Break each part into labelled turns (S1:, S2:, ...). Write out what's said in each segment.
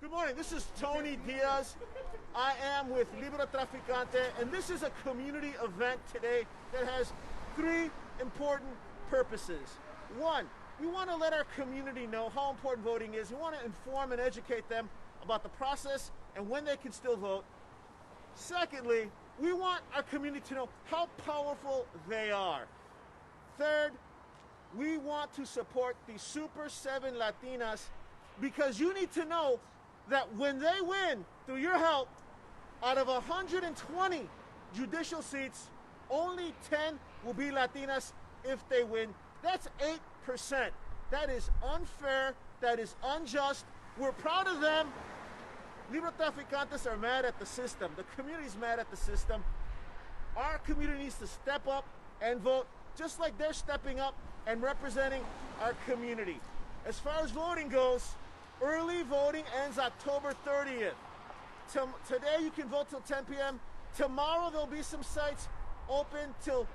S1: Good morning. This is Tony Diaz. I am with Libre Traficante, and this is a community event today that has three important purposes. One, we want to let our community know how important voting is. We want to inform and educate them about the process and when they can still vote. Secondly, we want our community to know how powerful they are. Third, we want to support the Super 7 Latinas because you need to know that when they win, through your help, out of 120 judicial seats, only 10 will be Latinas if they win. That's 8%. That is unfair. That is unjust. We're proud of them. Libre Traficantes are mad at the system. The community's mad at the system. Our community needs to step up and vote just like they're stepping up and representing our community. As far as voting goes, early voting ends October 30th. Today you can vote till 10 p.m. Tomorrow there'll be some sites open till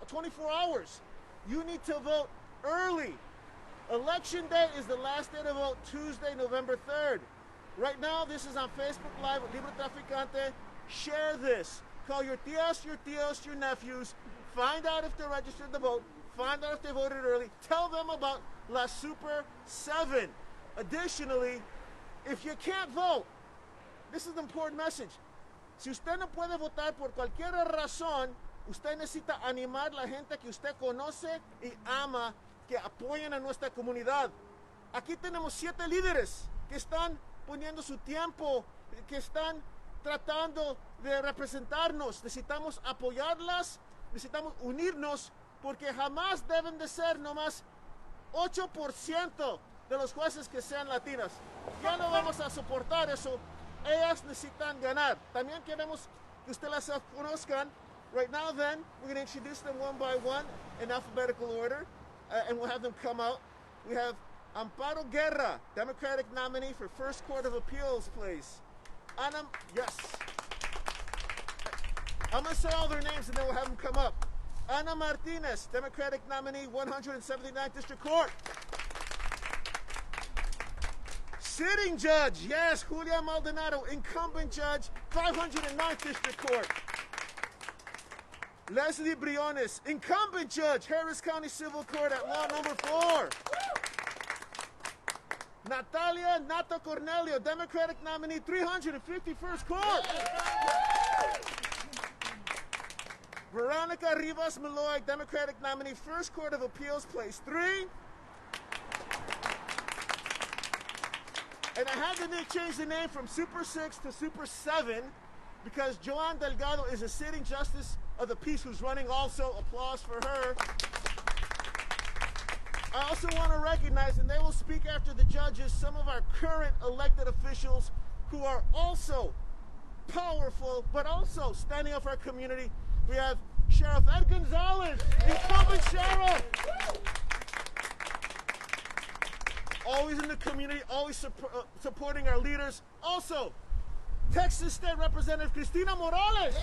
S1: 24 hours. You need to vote early. Election day is the last day to vote, Tuesday, November 3rd. Right now, this is on Facebook Live with Libre Traficante. Share this. Call your tias, your nephews. Find out if they're registered to vote. Find out if they voted early. Tell them about La Super 7. Additionally, if you can't vote, this is an important message. Si usted no puede votar por cualquier razón, usted necesita animar la gente que usted conoce y ama, que apoyen a nuestra comunidad. Aquí tenemos 7 líderes que están poniendo su tiempo, que están tratando de representarnos. Necesitamos apoyarlas, necesitamos unirnos, porque jamás deben de ser nomás 8% de los jueces que sean latinas. Ya no vamos a soportar eso. Ellas necesitan ganar. También queremos que ustedes las conozcan. Right now then, we're going to introduce them one by one in alphabetical order, and we'll have them come out. We have Amparo Guerra, Democratic nominee for First Court of Appeals place. Yes. I'm going to say all their names and then we'll have them come up. Ana Martinez, Democratic nominee, 179th District Court. Sitting judge, yes, Julia Maldonado, incumbent judge, 509th District Court. Lesley Briones, incumbent judge, Harris County Civil Court at law number 4. Nata Cornelio, Democratic nominee, 351st Court. Veronica Rivas-Milloy, Democratic nominee, First Court of Appeals, place 3. And I had to change the name from Super 6 to Super 7 because Joanne Delgado is a sitting justice of the peace who's running also. Applause for her. I also want to recognize, and they will speak after the judges, some of our current elected officials who are also powerful, but also standing up for our community. We have Sheriff Ed Gonzalez, incumbent sheriff. Always in the community, always supporting our leaders. Also, Texas State Representative Cristina Morales,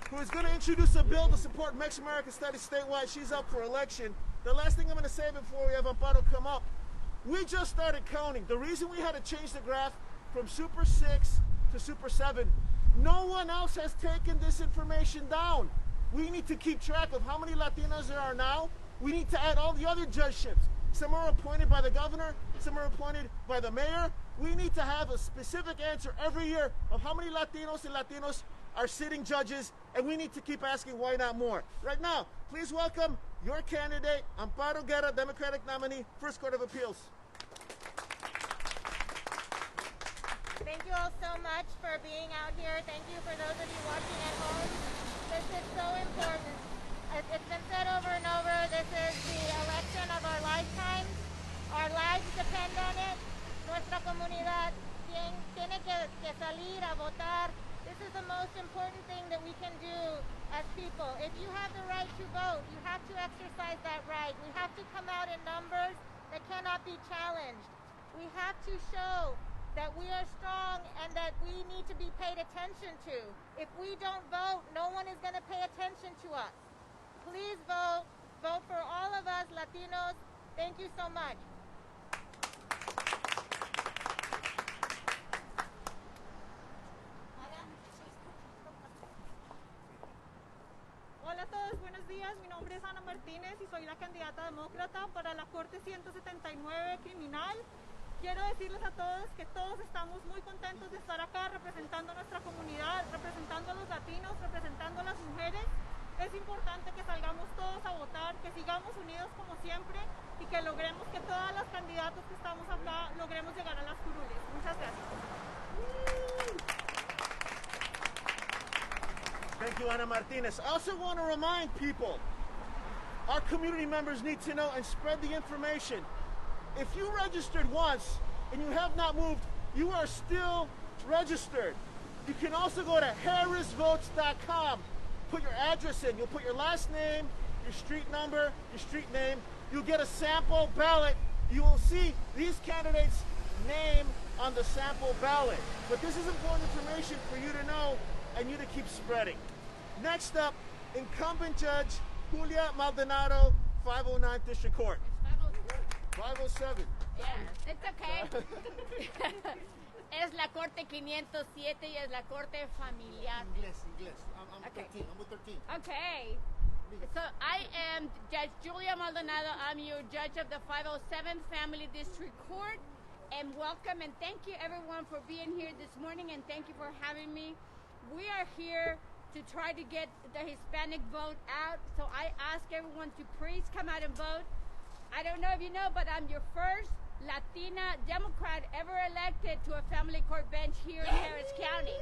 S1: who is going to introduce a bill to support Mexican American Studies statewide. She's up for election. The last thing I'm going to say before we have Amparo come up, we just started counting. The reason we had to change the graph from Super 6 to Super 7, no one else has taken this information down. We need to keep track of how many Latinas there are now. We need to add all the other judgeships. Some are appointed by the governor, some are appointed by the mayor. We need to have a specific answer every year of how many Latinos and Latinos are sitting judges, and we need to keep asking why not more. Right now, please welcome your candidate, Amparo Guerra, Democratic nominee, First Court of Appeals.
S2: Thank you all so much for being out here. Thank you for those of you watching at home. This is so important. It's been said over and over, this is the election of our lifetimes. Our lives depend on it. Nuestra comunidad tiene que salir a votar. This is the most important thing that we can do as people. If you have the right to vote, you have to exercise that right. We have to come out in numbers that cannot be challenged. We have to show that we are strong and that we need to be paid attention to. If we don't vote, no one is going to pay attention to us. Please vote. Vote for all of us Latinos. Thank you so much.
S3: días, mi nombre es Ana Martinez y soy la candidata demócrata para la Corte 179 Criminal. Quiero decirles a todos que todos estamos muy contentos de estar acá representando a nuestra comunidad, representando a los latinos, representando a las mujeres. Es importante que salgamos todos a votar, que sigamos unidos como siempre y que logremos que todas las candidatas que estamos acá logremos llegar a las curules. Muchas gracias.
S1: Thank you, Ana Martinez. I also want to remind people, our community members need to know and spread the information. If you registered once and you have not moved, you are still registered. You can also go to harrisvotes.com. Put your address in. You'll put your last name, your street number, your street name. You'll get a sample ballot. You will see these candidates' name on the sample ballot. But this is important information for you to know and you to keep spreading. Next up, incumbent judge Julia Maldonado, 509 District Court. 507.
S4: Yeah, it's okay. Es la Corte 507 y es la Corte Familiar.
S1: Inglés. I'm
S4: Okay.
S1: 13. I'm with 13.
S4: Okay. So I am Judge Julia Maldonado. I'm your judge of the 507 Family District Court. And welcome and thank you everyone for being here this morning and thank you for having me. We are here to try to get the Hispanic vote out. So I ask everyone to please come out and vote. I don't know if you know, but I'm your first Latina Democrat ever elected to a family court bench here in Harris County.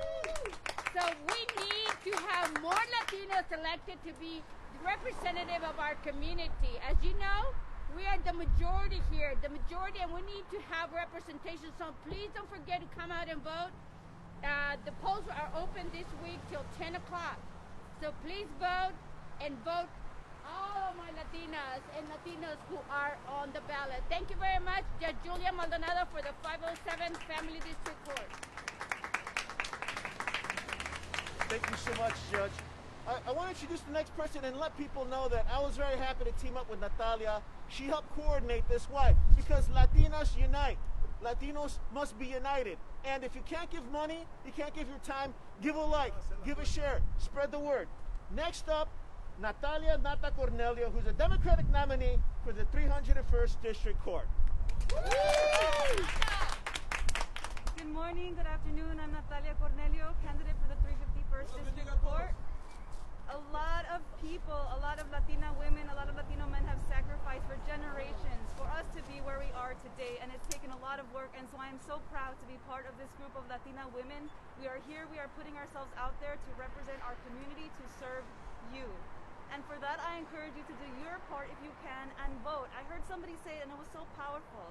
S4: So we need to have more Latinos elected to be representative of our community. As you know, we are the majority here, and we need to have representation. So please don't forget to come out and vote. The polls are open this week till 10 o'clock. So please vote and vote all of my Latinas and Latinos who are on the ballot. Thank you very much, Judge Julia Maldonado for the 507 Family District Court.
S1: Thank you so much, Judge. I want to introduce the next person and let people know that I was very happy to team up with Natalia. She helped coordinate this. Why? Because Latinas unite. Latinos must be united. And if you can't give money, you can't give your time, give a like, give a share, spread the word. Next up, Natalia Cornelio, who's a Democratic nominee for the 301st District Court.
S3: Good morning, good afternoon. I'm Natalia Cornelio, candidate for the 351st District Court. A lot of people, a lot of Latina women, a lot of Latino men have sacrificed for generations for us to be where we are today, and it's taken a lot of work, and so I am so proud to be part of this group of Latina women. We are here, we are putting ourselves out there to represent our community, to serve you. And for that, I encourage you to do your part if you can and vote. I heard somebody say it and it was so powerful.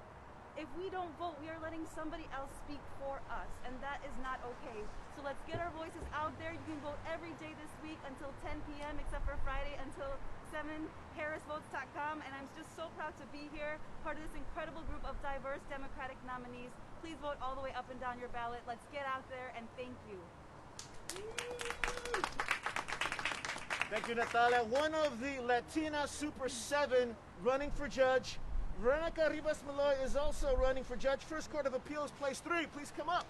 S3: If we don't vote, we are letting somebody else speak for us, and that is not okay. So let's get our voices out there. You can vote every day this week until 10 p.m. except for Friday until 7, harrisvotes.com. And I'm just so proud to be here, part of this incredible group of diverse Democratic nominees. Please vote all the way up and down your ballot. Let's get out there, and thank you.
S1: Thank you, Natalia. One of the Latina Super 7 running for judge. Veronica Rivas-Milloy is also running for judge. First Court of Appeals, place 3. Please come up.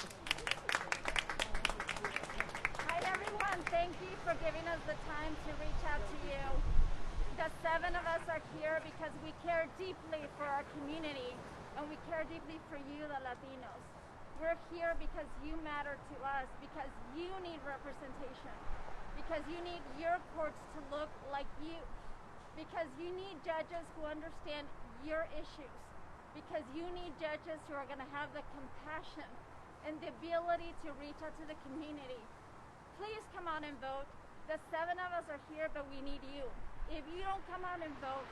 S4: Hi everyone, thank you for giving us the time to reach out to you. The 7 of us are here because we care deeply for our community and we care deeply for you, the Latinos. We're here because you matter to us, because you need representation, because you need your courts to look like you, because you need judges who understand your issues, because you need judges who are going to have the compassion and the ability to reach out to the community. Please come out and vote. The 7 of us are here, but we need you. If you don't come out and vote,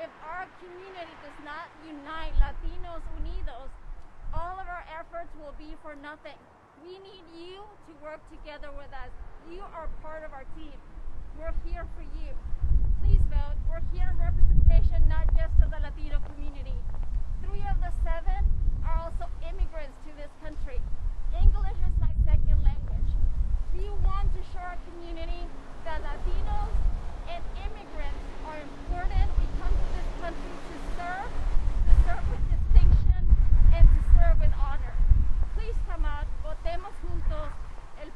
S4: if our community does not unite, Latinos Unidos, all of our efforts will be for nothing. We need you to work together with us. You are part of our team. We're here for you. Please vote. We're here in representation not just of the Latino community. 3 of the 7 are also immigrants to this country. English is my second language. We want to show our community that Latinos and immigrants are important. We come to this country to serve with distinction, and to serve with honor. Please come out, votemos juntos.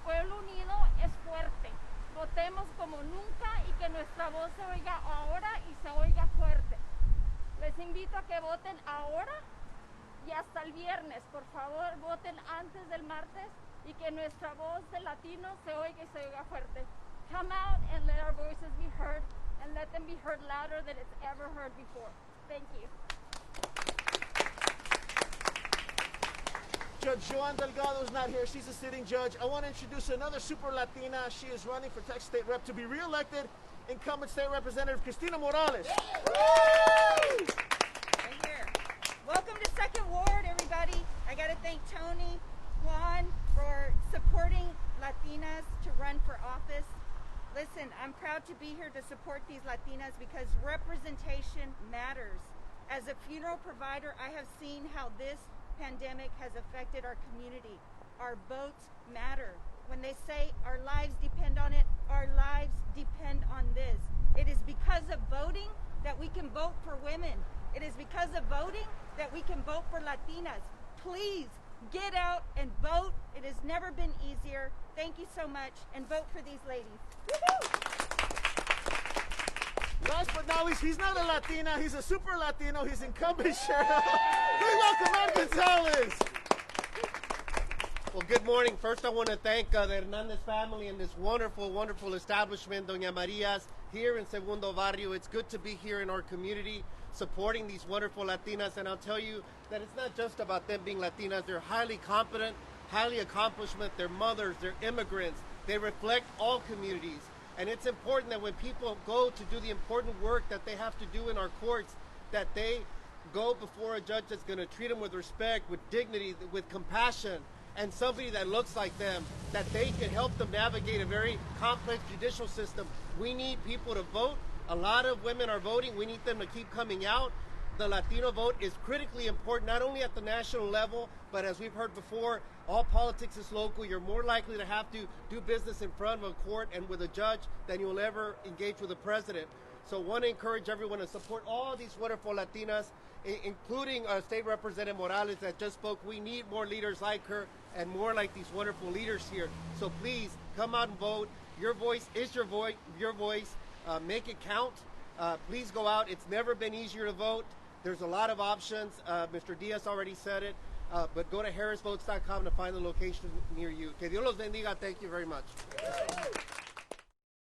S4: Pueblo unido es fuerte. Votemos como nunca y que nuestra voz se oiga invito a que voten ahora y hasta el viernes. Por favor, voten antes del martes y que nuestra voz de latinos se oiga y se oiga fuerte. Come out and let our voices be heard, and let them be heard louder than it's ever heard before. Thank you.
S1: Judge Joan Delgado is not here. She's a sitting judge. I want to introduce another super Latina. She is running for Texas State Rep to be reelected. Incumbent State Representative Cristina Morales.
S5: Right here. Welcome to Second Ward, everybody. I got to thank Tony, Juan for supporting Latinas to run for office. Listen, I'm proud to be here to support these Latinas because representation matters. As a funeral provider, I have seen how this pandemic has affected our community. Our votes matter. When they say our lives depend on it, our lives depend on this. It is because of voting that we can vote for women. It is because of voting that we can vote for Latinas. Please get out and vote. It has never been easier. Thank you so much, and vote for these ladies.
S1: Last but not least, he's not a Latina, he's a super Latino, he's incumbent sheriff. We welcome Ed Gonzalez.
S6: Well, good morning. First, I want to thank the Hernandez family and this wonderful, wonderful establishment, Doña Maria's, here in Segundo Barrio. It's good to be here in our community, supporting these wonderful Latinas. And I'll tell you that it's not just about them being Latinas. They're highly competent, highly accomplished. They're mothers, they're immigrants. They reflect all communities. And it's important that when people go to do the important work that they have to do in our courts, that they go before a judge that's going to treat them with respect, with dignity, with compassion, and somebody that looks like them, that they can help them navigate a very complex judicial system. We need people to vote. A lot of women are voting. We need them to keep coming out. The Latino vote is critically important, not only at the national level, but as we've heard before, all politics is local. You're more likely to have to do business in front of a court and with a judge than you'll ever engage with a president. So I want to encourage everyone to support all these wonderful Latinas, including State Representative Morales that just spoke. We need more leaders like her and more like these wonderful leaders here. So please come out and vote. Your voice is your voice. Make it count. Please go out. It's never been easier to vote. There's a lot of options. Mr. Diaz already said it. But go to harrisvotes.com to find the location near you. Que Dios los bendiga. Thank you very much.